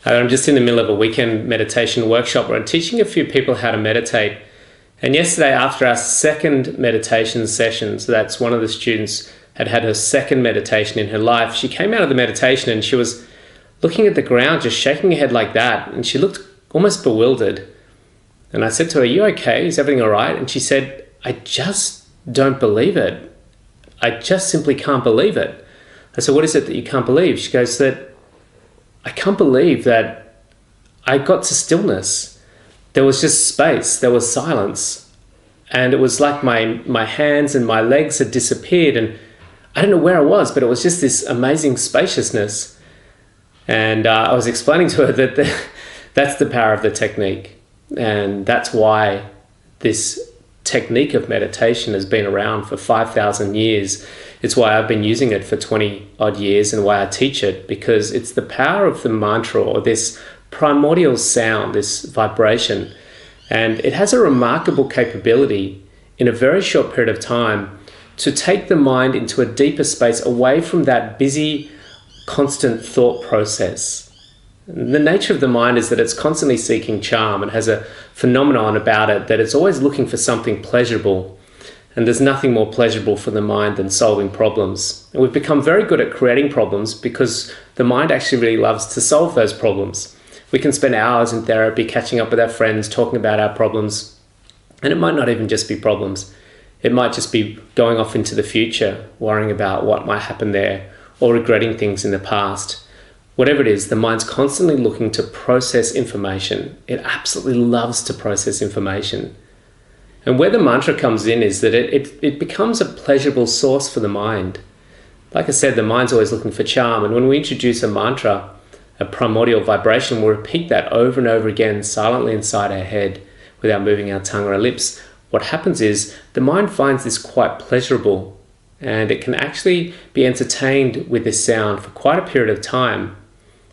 I'm just in the middle of a weekend meditation workshop where I'm teaching a few people how to meditate. And yesterday, after our second meditation session, so that's one of the students had had her second meditation in her life, she came out of the meditation and she was looking at the ground, just shaking her head like that. And she looked almost bewildered. And I said to her, "Are you okay? Is everything all right?" And she said, "I just don't believe it. I just simply can't believe it." I said, "What is it that you can't believe?" She goes, "That I can't believe that I got to stillness. There was just space, there was silence. And it was like my hands and my legs had disappeared and I don't know where I was, but it was just this amazing spaciousness." And I was explaining to her that that's the power of the technique. And that's why this technique of meditation has been around for 5,000 years. It's why I've been using it for 20 odd years and why I teach it, because it's the power of the mantra, or this primordial sound, this vibration. And it has a remarkable capability in a very short period of time to take the mind into a deeper space away from that busy, constant thought process. The nature of the mind is that it's constantly seeking charm. It has a phenomenon about it that it's always looking for something pleasurable. And there's nothing more pleasurable for the mind than solving problems. And we've become very good at creating problems because the mind actually really loves to solve those problems. We can spend hours in therapy catching up with our friends, talking about our problems. And it might not even just be problems. It might just be going off into the future, worrying about what might happen there, or regretting things in the past. Whatever it is, the mind's constantly looking to process information. It absolutely loves to process information. And where the mantra comes in is that it becomes a pleasurable source for the mind. Like I said, the mind's always looking for charm. And when we introduce a mantra, a primordial vibration, we'll repeat that over and over again silently inside our head without moving our tongue or our lips. What happens is the mind finds this quite pleasurable, and it can actually be entertained with this sound for quite a period of time.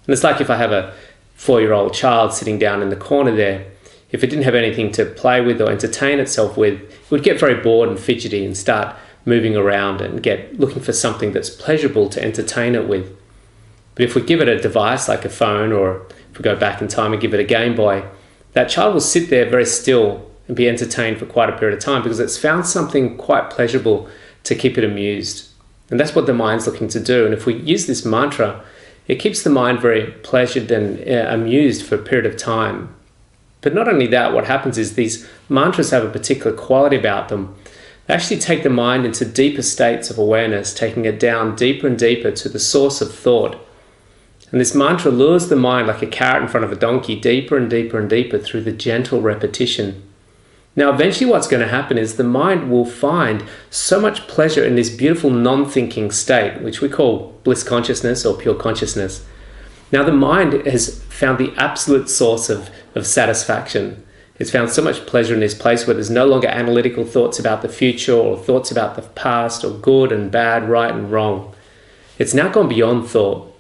And it's like if I have a 4-year-old child sitting down in the corner there. If it didn't have anything to play with or entertain itself with, it would get very bored and fidgety and start moving around and get looking for something that's pleasurable to entertain it with. But if we give it a device like a phone, or if we go back in time and give it a Game Boy, that child will sit there very still and be entertained for quite a period of time because it's found something quite pleasurable to keep it amused. And that's what the mind's looking to do. And if we use this mantra, it keeps the mind very pleasured and amused for a period of time. But not only that, what happens is these mantras have a particular quality about them. They actually take the mind into deeper states of awareness, taking it down deeper and deeper to the source of thought. And this mantra lures the mind like a carrot in front of a donkey, deeper and deeper and deeper through the gentle repetition. Now, eventually what's going to happen is the mind will find so much pleasure in this beautiful non-thinking state, which we call bliss consciousness or pure consciousness. Now, the mind has found the absolute source of satisfaction. It's found so much pleasure in this place where there's no longer analytical thoughts about the future or thoughts about the past or good and bad, right and wrong. It's now gone beyond thought.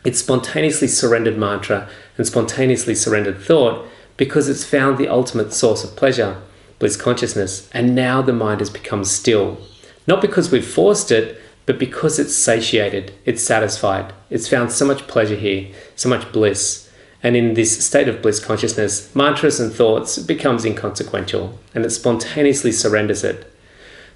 It's spontaneously surrendered mantra and spontaneously surrendered thought because it's found the ultimate source of pleasure, bliss consciousness. And now the mind has become still. Not because we've forced it, but because it's satiated, it's satisfied. It's found so much pleasure here, so much bliss. And in this state of bliss consciousness, mantras and thoughts becomes inconsequential, and it spontaneously surrenders it.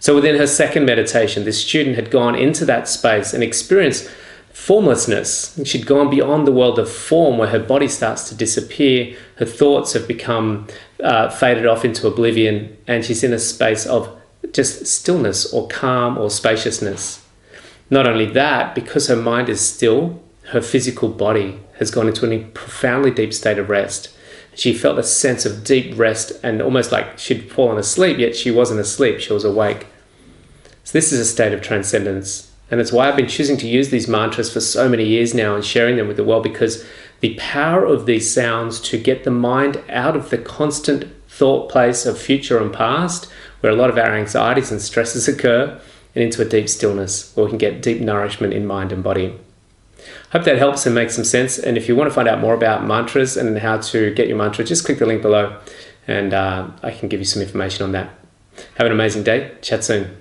So within her second meditation, this student had gone into that space and experienced formlessness. She'd gone beyond the world of form where her body starts to disappear, her thoughts have become faded off into oblivion, and she's in a space of just stillness or calm or spaciousness. Not only that, because her mind is still, her physical body has gone into a profoundly deep state of rest. She felt a sense of deep rest and almost like she'd fallen asleep, yet she wasn't asleep, she was awake. So this is a state of transcendence. And it's why I've been choosing to use these mantras for so many years now and sharing them with the world, because the power of these sounds to get the mind out of the constant thought place of future and past, where a lot of our anxieties and stresses occur, and into a deep stillness where we can get deep nourishment in mind and body. Hope that helps and makes some sense. And if you want to find out more about mantras and how to get your mantra, just click the link below and I can give you some information on that. Have an amazing day. Chat soon.